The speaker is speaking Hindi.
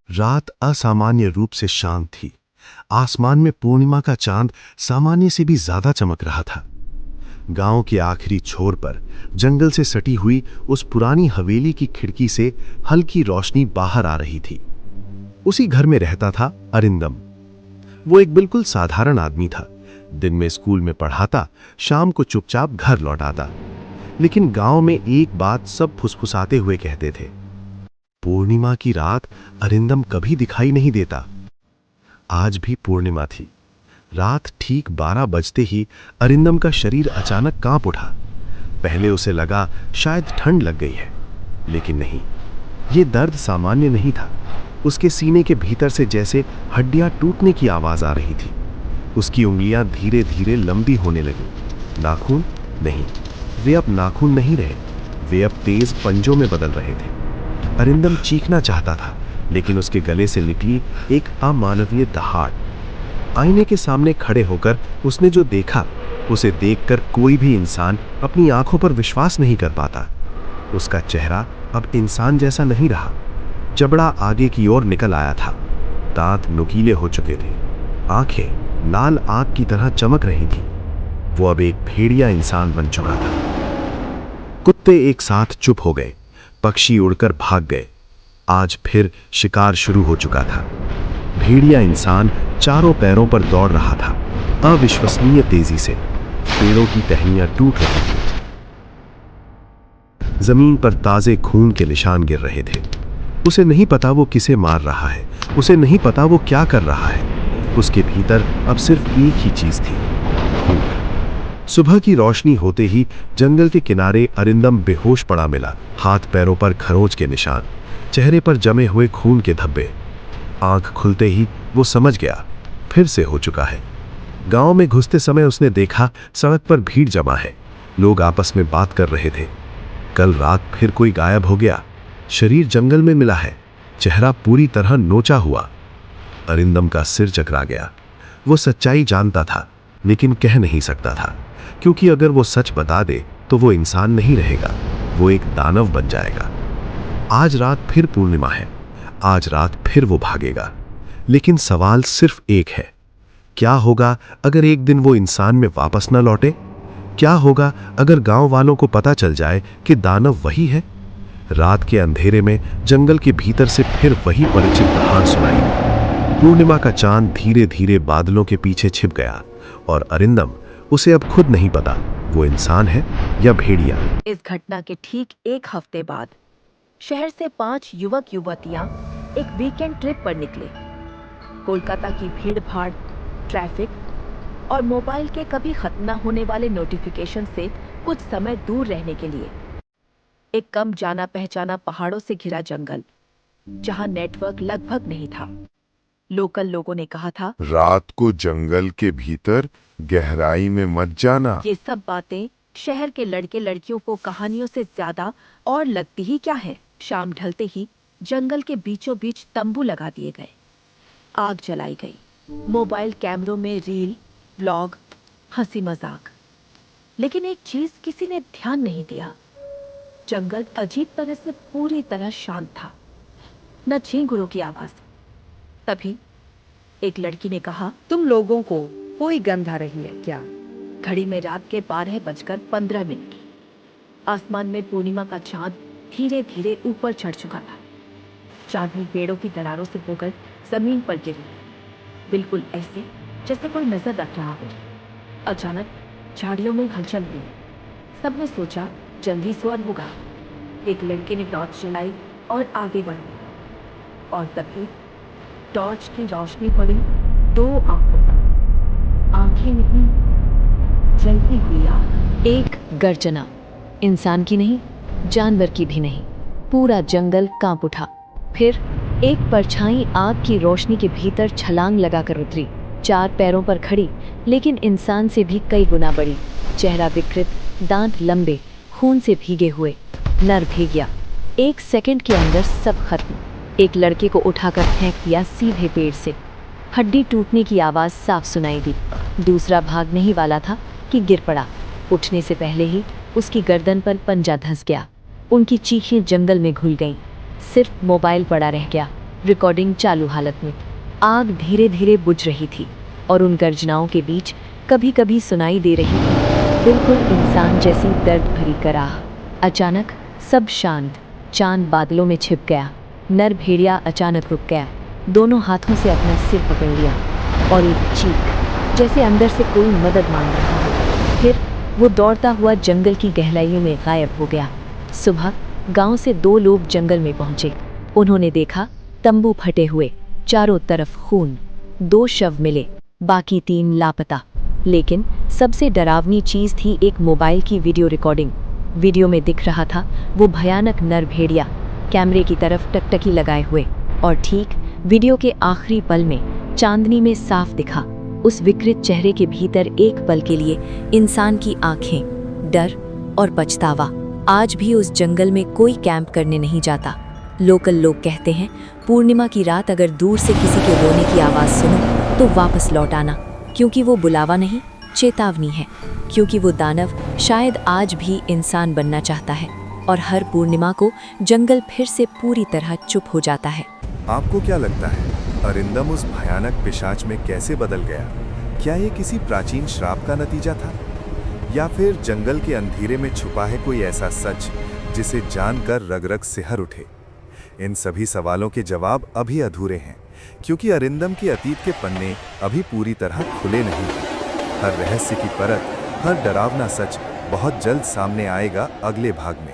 रात असामान्य रूप से शांत थी। आसमान में पूर्णिमा का चांद सामान्य से भी ज्यादा चमक रहा था। गांव के आखिरी छोर पर जंगल से सटी हुई उस पुरानी हवेली की खिड़की से हल्की रोशनी बाहर आ रही थी। उसी घर में रहता था अरिंदम। वो एक बिल्कुल साधारण आदमी था। दिन में स्कूल में पढ़ाता, शाम को चुपचाप घर लौटाता। लेकिन गांव में एक बात सब फुसफुसाते हुए कहते थे, पूर्णिमा की रात अरिंदम कभी दिखाई नहीं देता। आज भी पूर्णिमा थी। रात ठीक 12 बजते ही अरिंदम का शरीर अचानक कांप उठा। पहले उसे लगा शायद ठंड लग गई है, लेकिन नहीं, ये दर्द सामान्य नहीं था। उसके सीने के भीतर से जैसे हड्डियां टूटने की आवाज आ रही थी। उसकी उंगलियां धीरे धीरे लंबी होने लगी। नाखून नहीं, वे अब नाखून नहीं रहे, वे अब तेज पंजों में बदल रहे थे। अरिंदम चीखना चाहता था, लेकिन उसके गले से निकली एक अमानवीय दहाड़। आईने के सामने खड़े होकर उसने जो देखा, उसे देखकर कोई भी इंसान अपनी आंखों पर विश्वास नहीं कर पाता। उसका चेहरा अब इंसान जैसा नहीं रहा। जबड़ा आगे की ओर निकल आया था, दांत नुकीले हो चुके थे, आंखें लाल आग की तरह चमक रही थी। वो अब एक भेड़िया इंसान बन चुका था। कुत्ते एक साथ चुप हो गए, पक्षी उड़कर भाग गए। आज फिर शिकार शुरू हो चुका था। भेड़िया इंसान चारों पैरों पर दौड़ रहा था, अविश्वसनीय तेजी से। पेड़ों की टहनियां टूट रही थी। जमीन पर ताजे खून के निशान गिर रहे थे। उसे नहीं पता वो किसे मार रहा है, उसे नहीं पता वो क्या कर रहा है। उसके भीतर अब सिर्फ एक ही चीज थी, भूख। सुबह की रोशनी होते ही जंगल के किनारे अरिंदम बेहोश पड़ा मिला। हाथ पैरों पर खरोंच के निशान, चेहरे पर जमे हुए खून के धब्बे। आंख खुलते ही वो समझ गया, फिर से हो चुका है। गांव में घुसते समय उसने देखा सड़क पर भीड़ जमा है। लोग आपस में बात कर रहे थे। कल रात फिर कोई गायब हो गया। शरीर जंगल में मिला है, चेहरा पूरी तरह नोचा हुआ। अरिंदम का सिर चकरा गया। वो सच्चाई जानता था, लेकिन कह नहीं सकता था, क्योंकि अगर वो सच बता दे तो वो इंसान नहीं रहेगा, वो एक दानव बन जाएगा। आज रात फिर पूर्णिमा है, आज रात फिर वो भागेगा। लेकिन सवाल सिर्फ एक है, क्या होगा अगर एक दिन वो इंसान में वापस न लौटे? क्या होगा अगर गांव वालों को पता चल जाए कि दानव वही है? रात के अंधेरे में जंगल के भीतर से फिर वही परिचित दहाड़ सुनाई। पूर्णिमा का चांद धीरे धीरे बादलों के पीछे छिप गया, और अरिंदम, उसे अब खुद नहीं पता वो इंसान है या भेड़िया। इस घटना के ठीक एक हफ्ते बाद शहर से 5 युवक युवतियां एक वीकेंड ट्रिप पर निकले। कोलकाता की भीड़ भाड़, ट्रैफिक और मोबाइल के कभी खत्म न होने वाले नोटिफिकेशन से कुछ समय दूर रहने के लिए। एक कम जाना पहचाना पहाड़ों से घिरा जंगल, जहां नेटवर्क लगभग नहीं था। लोकल लोगों ने कहा था, रात को जंगल के भीतर गहराई में मत जाना। ये सब बातें शहर के लड़के लड़कियों को कहानियों से ज्यादा और लगती ही क्या है। शाम ढलते ही जंगल के बीचों बीच तंबू लगा दिए गए, आग जलाई गई, मोबाइल कैमरों में रील, व्लॉग, हंसी मजाक। लेकिन एक चीज किसी ने ध्यान नहीं दिया, जंगल अजीब तरह से पूरी तरह शांत था, न झींगुरों की आवाज। तभी एक लड़की ने कहा, तुम लोगों को कोई गंध आ रही है क्या? घड़ी में रात के 12:15। आसमान में पूर्णिमा का चांद धीरे धीरे ऊपर चढ़ चुका था। चांदनी पेड़ों की दरारों से होकर जमीन पर गिरी, बिल्कुल ऐसे जैसे कोई नजर रख रहा हो। अचानक झाड़ियों में हलचल हुई। सबने सोचा जल्दी स्वर होगा। एक लड़के ने टॉर्च जलाई और आगे बढ़ी, और तभी टॉर्च की रोशनी पड़ी 2 आंखों पर। आंखें नहीं, जलती हुई आग। एक गर्जना, इंसान की नहीं, जानवर की भी नहीं। पूरा जंगल कांप उठा। फिर एक परछाई आग की रोशनी के भीतर छलांग लगाकर उतरी, 4 पैरों पर खड़ी, लेकिन इंसान से भी कई गुना बड़ी। चेहरा विकृत, दांत लंबे, खून से भीगे हुए, नर भेगिया। 1 सेकंड के अंदर सब खत्म। एक लड़के को उठाकर फेंक दिया सीधे पेड़ से। हड्डी टूटने की आवाज साफ सुनाई दी। दूसरा भागने ही वाला था कि गिर पड़ा। उठने से पहले ही उसकी गर्दन पर पंजा धंस गया। उनकी चीखें जंगल में घुल गईं। सिर्फ मोबाइल पड़ा रह गया। रिकॉर्डिंग चालू हालत में। आग धीरे धीरे बुझ रही थी और उन गर्जनाओं के बीच कभी कभी सुनाई दे रही थी बिल्कुल इंसान जैसी दर्द भरी कराह। अचानक सब शांत। चांद बादलों में छिप गया। नर भेड़िया अचानक रुक गया, दोनों हाथों से अपना सिर पकड़ लिया और एक चीख, जैसे अंदर से कोई मदद मांग रहा हो। फिर वो दौड़ता हुआ जंगल की गहराइयों में गायब हो गया। सुबह गांव से 2 लोग जंगल में पहुंचे। उन्होंने देखा तंबू फटे हुए, चारों तरफ खून, 2 शव मिले, बाकी 3 लापता। लेकिन सबसे डरावनी चीज थी एक मोबाइल की वीडियो रिकॉर्डिंग। वीडियो में दिख रहा था वो भयानक नर भेड़िया कैमरे की तरफ टकटकी लगाए हुए, और ठीक वीडियो के आखिरी पल में चांदनी में साफ दिखा उस विकृत चेहरे के भीतर एक पल के लिए इंसान की आंखें, डर और पछतावा। आज भी उस जंगल में कोई कैंप करने नहीं जाता। लोकल लोग कहते हैं पूर्णिमा की रात अगर दूर से किसी के रोने की आवाज़ सुनो तो वापस लौट आना, क्योंकि वो बुलावा नहीं, चेतावनी है। क्योंकि वो दानव शायद आज भी इंसान बनना चाहता है, और हर पूर्णिमा को जंगल फिर से पूरी तरह चुप हो जाता है। आपको क्या लगता है अरिंदम उस भयानक पिशाच में कैसे बदल गया? क्या ये किसी प्राचीन श्राप का नतीजा था, या फिर जंगल के अंधेरे में छुपा है कोई ऐसा सच जिसे जानकर रग रग सिहर उठे? इन सभी सवालों के जवाब अभी अधूरे हैं, क्योंकि अरिंदम के अतीत के पन्ने अभी पूरी तरह खुले नहीं हैं। हर रहस्य की परत, हर डरावना सच बहुत जल्द सामने आएगा अगले भाग में।